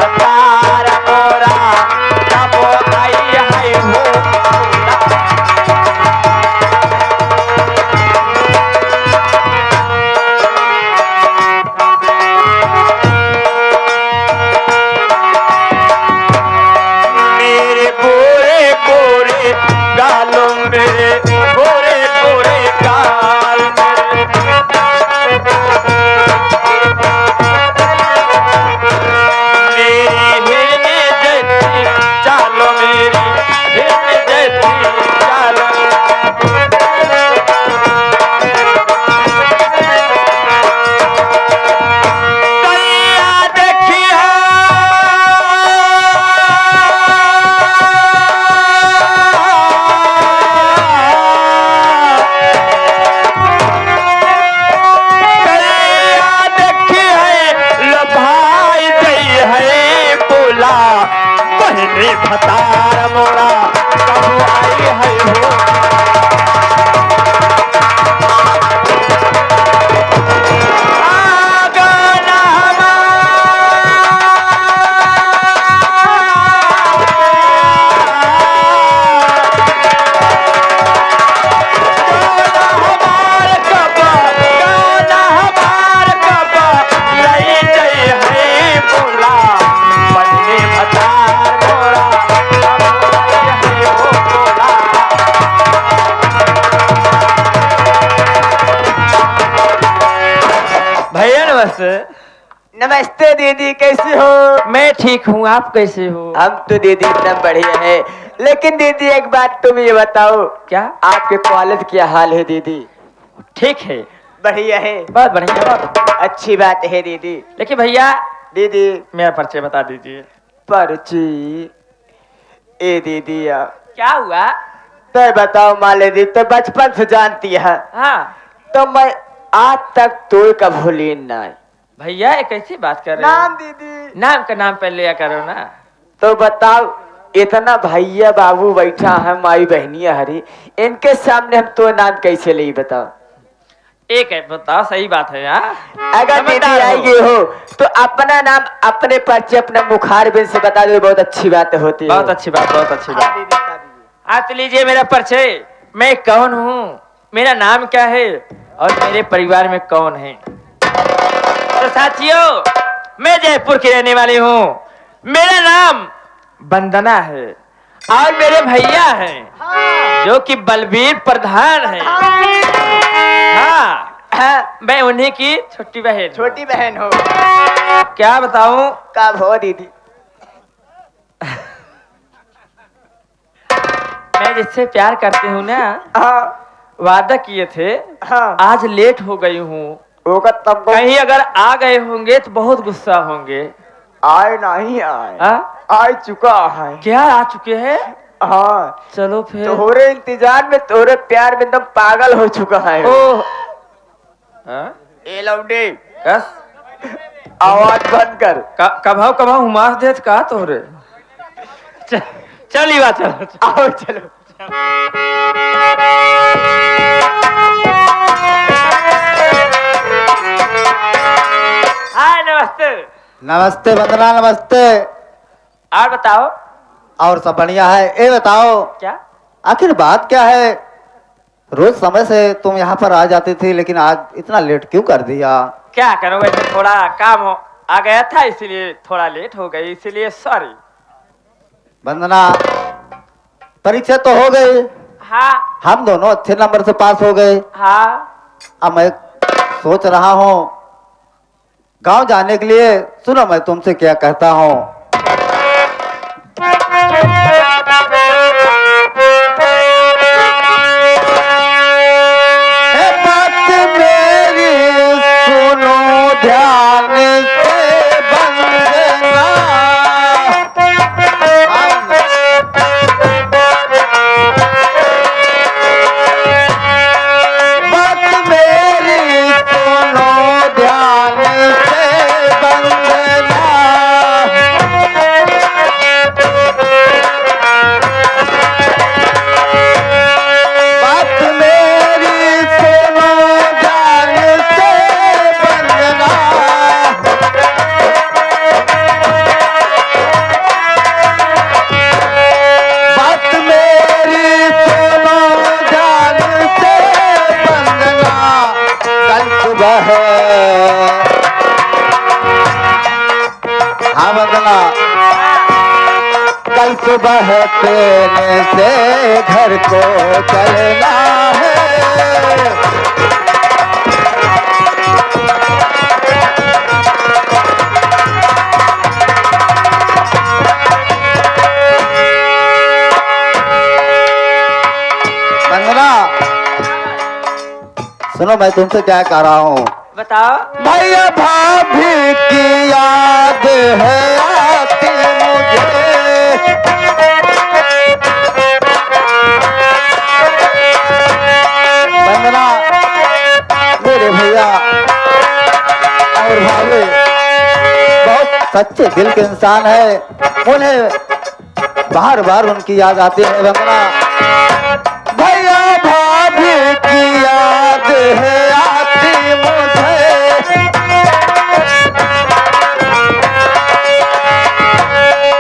भतार मोरा कब आई है हो मेरे गोरे गोरे गालों मेरे गोरे गोरे गाल मेरी हिरने जैसी चालो मेरी हिरने जैसी चालो कैया देखिया भतार मोरा कब आई है हो नमस्ते दीदी, कैसी हो? मैं ठीक हूँ, आप कैसे हो? हम तो दीदी एकदम बढ़िया है। लेकिन दीदी एक बात तुम ये बताओ, क्या? आपके कॉलेज क्या हाल है दीदी? ठीक है, बढ़िया है, बहुत बढ़िया, बहुत अच्छी बात है दीदी। लेकिन भैया दीदी मेरा परिचय बता दीजिए। पर्ची ए दीदी क्या हुआ? तो बताओ माले दी, तो बचपन से जानती है। हाँ तो मैं आज तक तो कब भूली नहीं। भैया ये कैसी बात कर रहे नाम हो? दीदी नाम का नाम पहले लिया करो ना। तो बताओ, इतना भैया बाबू बैठा है, माई बहनिया हरी, इनके सामने हम तो नाम कैसे ले बताओ? एक है, बताओ, सही बात है यार। अगर दीदी आएगी हो तो अपना नाम अपने परिचय अपना मुखार बिन से बता दो, बहुत अच्छी बात होती है। बहुत अच्छी बात, बहुत अच्छी बात। आज लीजिए मेरा परिचय, मैं कौन हूँ, मेरा नाम क्या है और मेरे परिवार में कौन है। तो साथियों, मैं जयपुर की रहने वाली हूँ, मेरा नाम वंदना है और मेरे भैया हैं जो कि बलबीर प्रधान है। हाँ, मैं उन्हीं की छोटी बहन। छोटी बहन हो? क्या बताऊं? कब हो दीदी? मैं जिससे प्यार करती हूँ ना, हाँ वादा किए थे, हाँ, आज लेट हो गई हूँ। होगा तब कहीं अगर आ गए होंगे तो बहुत गुस्सा होंगे। आए नहीं आए? हाँ? आ चुका है। क्या आ चुके हैं? हाँ, चलो फिर। तोहरे इंतजार में, तोहरे प्यार में एकदम पागल हो चुका है। ओह, हाँ? ए लौंडे, बस आवाज बंद कर। कभाव कभाव हुमास देत का तोहरे। चल बात, चलो आओ चलो। हाय, नमस्ते। नमस्ते वंदना, नमस्ते। और बताओ। और सब बढ़िया है। ये बताओ, क्या आखिर बात क्या है? रोज समय से तुम यहाँ पर आ जाती थी, लेकिन आज इतना लेट क्यों कर दिया? क्या करो, वैसे थोड़ा काम आ गया था, इसीलिए थोड़ा लेट हो गई, इसीलिए सॉरी। वंदना, परीक्षा तो हो गई, हाँ हम दोनों अच्छे नंबर से पास हो गए। हाँ, अब मैं सोच रहा हूँ गांव जाने के लिए। सुनो मैं तुमसे क्या कहता हूँ। बात मेरी सुनो ध्यान से वंदना। बात मेरी सुनो ध्यान से वंदना। बहकने से घर को चलना है। वंदना, सुनो मैं तुमसे क्या कह रहा हूँ। बताओ। भैया भाभी की याद है आती मुझे। वंदना, मेरे भैया और भाभी बहुत सच्चे दिल के इंसान है, उन्हें बार बार उनकी याद आती है। वंदना, भैया भाभी की याद है आती मुझे।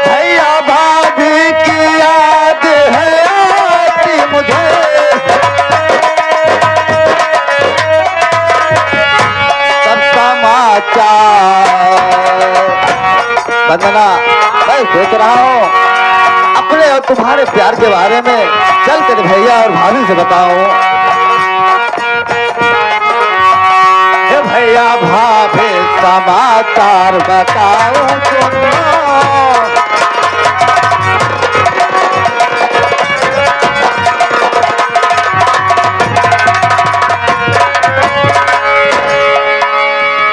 भैया भाभी की याद है आती मुझे। सब समाचार। वंदना, मैं सोच रहा हूँ अपने और तुम्हारे प्यार के बारे में चल कर भैया और भाभी से बताऊं। हे भैया भाभी समाचार बताओ तुम।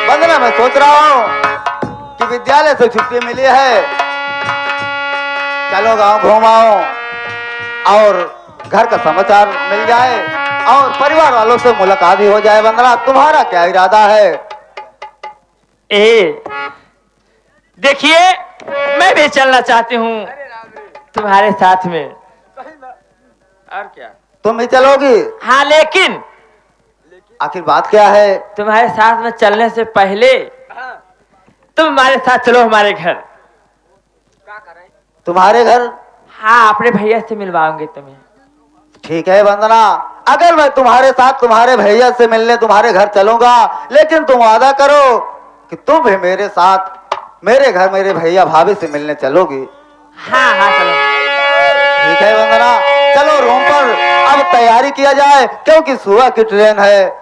वंदना, मैं सोच रहा हूँ कि विद्यालय से छुट्टी मिली है, चलो गांव घूम आओ और घर का समाचार मिल जाए और परिवार वालों से मुलाकात भी हो जाए। वंदना, तुम्हारा क्या इरादा है? देखिए, मैं भी चलना चाहती हूँ तुम्हारे साथ में। और क्या? तुम भी चलोगी? हाँ, लेकिन आखिर बात क्या है? तुम्हारे साथ में चलने से पहले तुम हमारे साथ चलो हमारे घर। तुम्हारे घर? हाँ, अपने भैया से मिलवाऊंगी तुम्हें। ठीक है वंदना, अगर मैं तुम्हारे साथ तुम्हारे भैया से मिलने तुम्हारे घर चलूंगा, लेकिन तुम वादा करो कि तुम भी मेरे साथ मेरे घर मेरे भैया भाभी से मिलने चलोगी। हाँ हाँ, चलो। ठीक है वंदना, चलो रूम पर अब तैयारी किया जाए क्योंकि सुबह की ट्रेन है।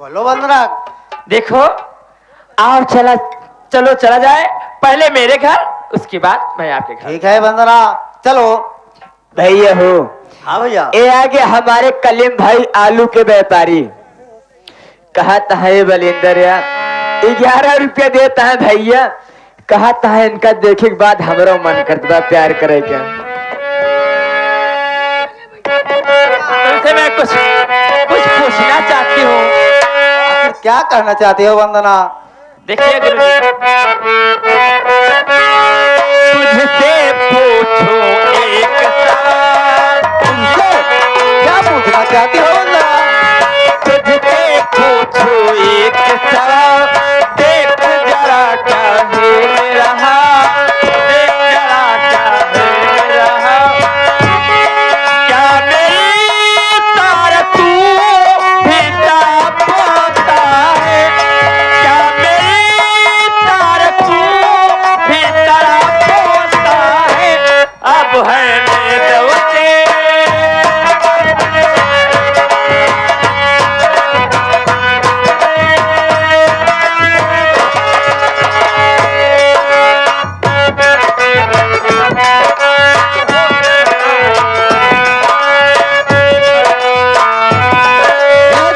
बोलो वंदना। देखो, आओ चलो चला जाए, पहले मेरे घर, उसके बाद मैं आपके घर। ठीक है वंदना, चलो। भैया हो। हाँ भैया। ये आगे हमारे कलीम भाई आलू के व्यापारी कहता है बलिंदर यार 11 रुपया देता है भैया, कहता है इनका देखे के बाद हमारा मन करता प्यार करे क्या। तुमसे मैं कुछ पूछना चाहती हूँ। क्या कहना चाहती हो वंदना? देखिए गुरुजी, तुझसे पूछो एक सवाल। तुमसे क्या पूछना चाहती हो वंदना? तुझसे पूछो एक सवाल, देख जरा क्या है रहा, देख जरा क्या है रहा। क्या मेरी तार तू भी ताप दौते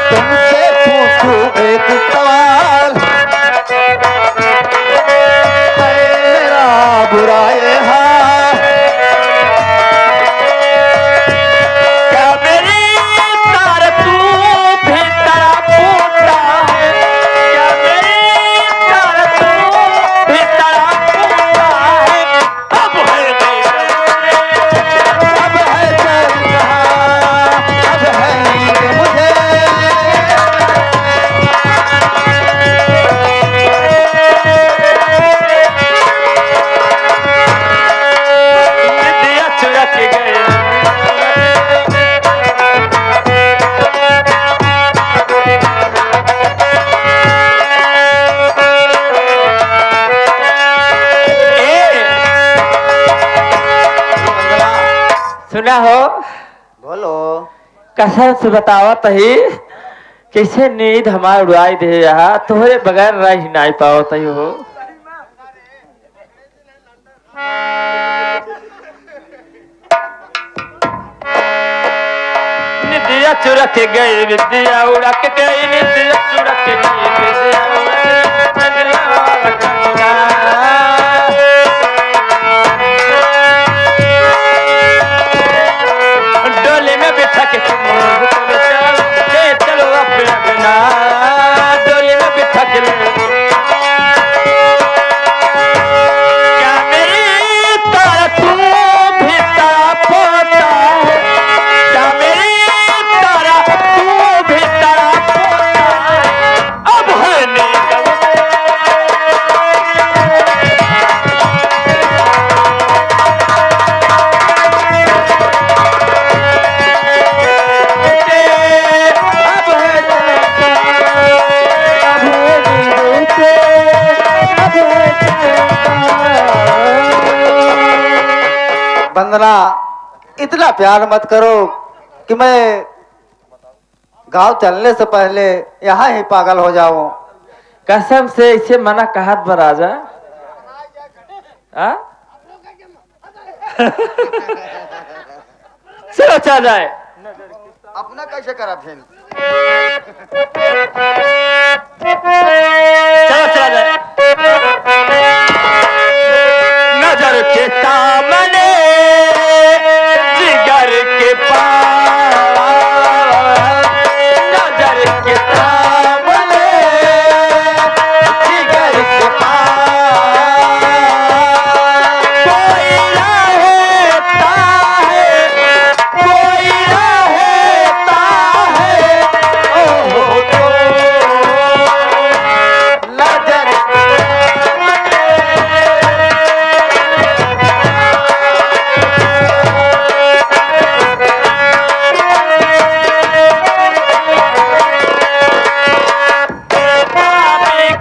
तुमसे पूछूं एक सवाल, है मेरा बुरा ये हाल, क्या मेरी तार तू भी तड़पता है? क्या मेरी तार तू भी तड़पता है? अब है अब है चैन कहाँ, अब है नींद मुझे, दिया चुरा के गए सुना हो बोलो। कसम से बतावा तही कैसे नींद हमार उड़ाई दे यहाँ तोहरे बगैर रह नहीं पाओ तही हो निदिया चुरा के गई विद्या उड़ा के गई निदिया चुरा के गई विद्या उड़ा के डोले में बिठा के तुम ले चलो अपना अपना डोले में बिठा के क्या मेरी तारा तू भी तड़पता है? क्या मेरी तारा तू भी तड़पता है? अब है वंदना, इतना प्यार मत करो कि मैं गांव चलने से पहले यहाँ ही पागल हो जाऊं। कसम से इसे मना कहत बर राजा चलो चल जाए अपना कैसे करा फिर? चलो चला जाए नजर के सामने जिगर के पास नजर के सामने जिगर के पास कोई रहता है कोई रहता है ओहो तो नजर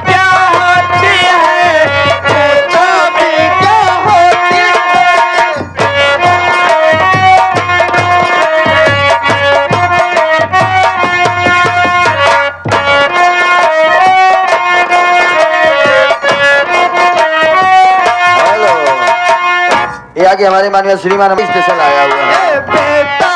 क्या होती है क्या होती है? हेलो, ये आगे हमारे माननीय श्रीमान अभी स्पेशल आया हुआ है। बेटा